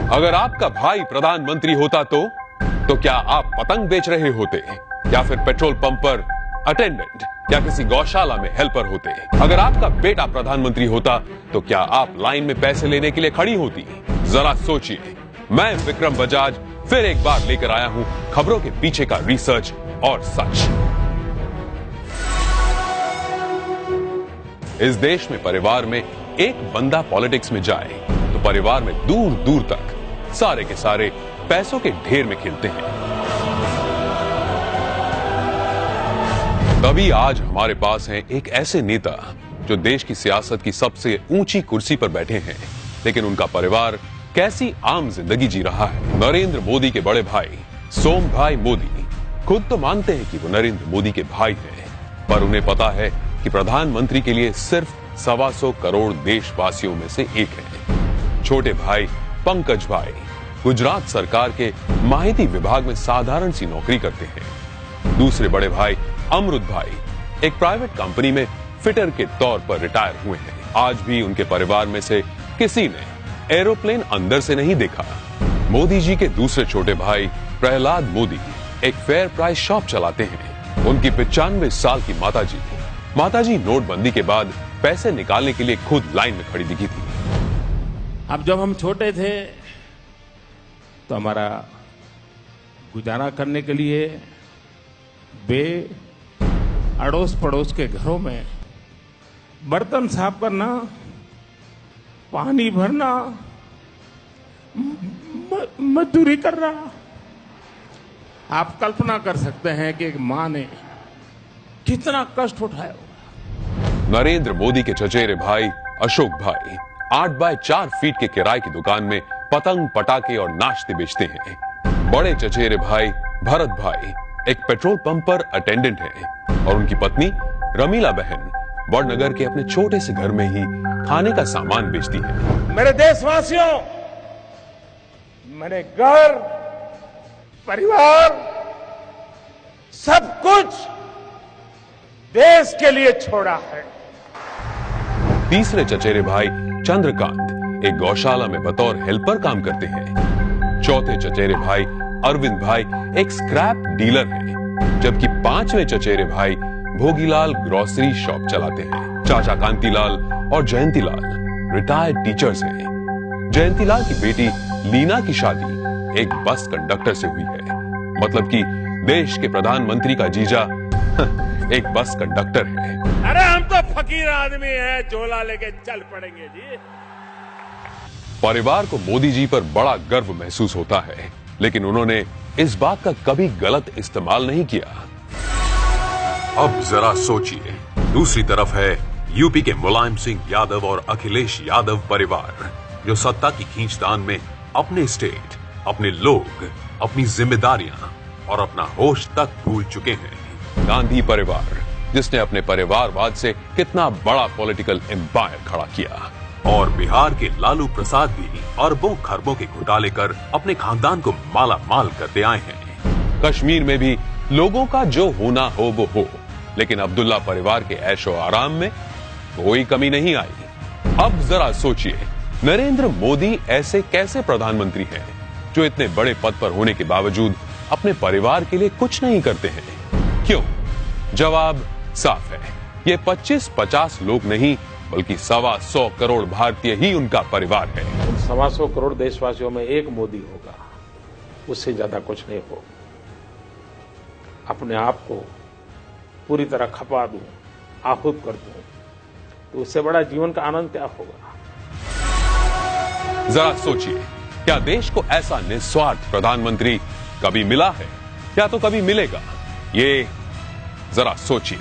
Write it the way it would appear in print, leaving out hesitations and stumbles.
अगर आपका भाई प्रधानमंत्री होता तो क्या आप पतंग बेच रहे होते या फिर पेट्रोल पंप पर अटेंडेंट या किसी गौशाला में हेल्पर होते? अगर आपका बेटा प्रधानमंत्री होता तो क्या आप लाइन में पैसे लेने के लिए खड़ी होती? जरा सोचिए। मैं विक्रम बजाज फिर एक बार लेकर आया हूं खबरों के पीछे का रिसर्च और सच। इस देश में परिवार में एक बंदा पॉलिटिक्स में जाए तो परिवार में दूर दूर तक सारे के सारे पैसों के ढेर में खेलते हैं। तभी आज हमारे पास हैं एक ऐसे नेता जो देश की सियासत की सबसे ऊंची कुर्सी पर बैठे हैं, लेकिन उनका परिवार कैसी आम जिंदगी जी रहा है। नरेंद्र मोदी के बड़े भाई सोम भाई मोदी खुद तो मानते हैं कि वो नरेंद्र मोदी के भाई हैं, पर उन्हें पता है कि प्रधानमंत्री के लिए सिर्फ 125 करोड़ देशवासियों में से एक है। छोटे भाई पंकज भाई गुजरात सरकार के माहिती विभाग में साधारण सी नौकरी करते हैं। दूसरे बड़े भाई अमृत भाई एक प्राइवेट कंपनी में फिटर के तौर पर रिटायर हुए हैं। आज भी उनके परिवार में से किसी ने एरोप्लेन अंदर से नहीं देखा। मोदी जी के दूसरे छोटे भाई प्रहलाद मोदी एक फेयर प्राइस शॉप चलाते हैं। उनकी 95 साल की माताजी नोटबंदी के बाद पैसे निकालने के लिए खुद लाइन में खड़ी दिखी थी। अब जब हम छोटे थे तो हमारा गुजारा करने के लिए वे अड़ोस पड़ोस के घरों में बर्तन साफ करना, पानी भरना, मजदूरी करना। आप कल्पना कर सकते हैं कि एक मां ने कितना कष्ट उठाया होगा। नरेंद्र मोदी के चचेरे भाई अशोक भाई 8 बाय 4 फीट के किराए की दुकान में पतंग पटाखे और नाश्ते बेचते हैं। बड़े चचेरे भाई भरत भाई एक पेट्रोल पंप पर अटेंडेंट हैं और उनकी पत्नी रमीला बहन वडनगर के अपने छोटे से घर में ही खाने का सामान बेचती है। मेरे देशवासियों, मैंने घर, परिवार, सब कुछ देश के लिए छोड़ा है। तीसरे चचेरे भाई चंद्रकांत एक गौशाला में बतौर हेल्पर काम करते हैं। चौथे चचेरे भाई अरविंद भाई एक स्क्रैप डीलर हैं, जबकि पांचवें चचेरे भाई भोगीलाल ग्रोसरी शॉप चलाते हैं। चाचा कांतीलाल और जयंतीलाल रिटायर्ड टीचर्स हैं। जयंतीलाल की बेटी लीना की शादी एक बस कंडक्टर से हुई है, मतलब कि देश के प्रधानमंत्री का जीजा एक बस कंडक्टर है। अरे हम तो फकीर आदमी हैं, झोला लेके चल पड़ेंगे जी। परिवार को मोदी जी पर बड़ा गर्व महसूस होता है, लेकिन उन्होंने इस बात का कभी गलत इस्तेमाल नहीं किया। अब जरा सोचिए, दूसरी तरफ है यूपी के मुलायम सिंह यादव और अखिलेश यादव परिवार, जो सत्ता की खींचतान में अपने स्टेट, अपने लोग, अपनी जिम्मेदारियां और अपना होश तक भूल चुके हैं। गांधी परिवार जिसने अपने परिवारवाद से कितना बड़ा पॉलिटिकल एम्पायर खड़ा किया, और बिहार के लालू प्रसाद भी अरबों खरबों के घोटाले कर अपने खानदान को माला माल करते आए हैं। कश्मीर में भी लोगों का जो होना हो वो हो, लेकिन अब्दुल्ला परिवार के ऐशो आराम में कोई कमी नहीं आई। अब जरा सोचिए, नरेंद्र मोदी ऐसे कैसे प्रधानमंत्री हैं जो इतने बड़े पद पर होने के बावजूद अपने परिवार के लिए कुछ नहीं करते हैं? क्यों? जवाब साफ है, ये 25-50 लोग नहीं बल्कि 125 करोड़ भारतीय ही उनका परिवार है। 125 करोड़ देशवासियों में एक मोदी होगा, उससे ज्यादा कुछ नहीं हो। अपने आप को पूरी तरह खपा दूं, आहूत कर दूं, तो उससे बड़ा जीवन का आनंद क्या होगा? जरा सोचिए, क्या देश को ऐसा निस्वार्थ प्रधानमंत्री कभी मिला है या तो कभी मिलेगा? ये जरा सोचिए।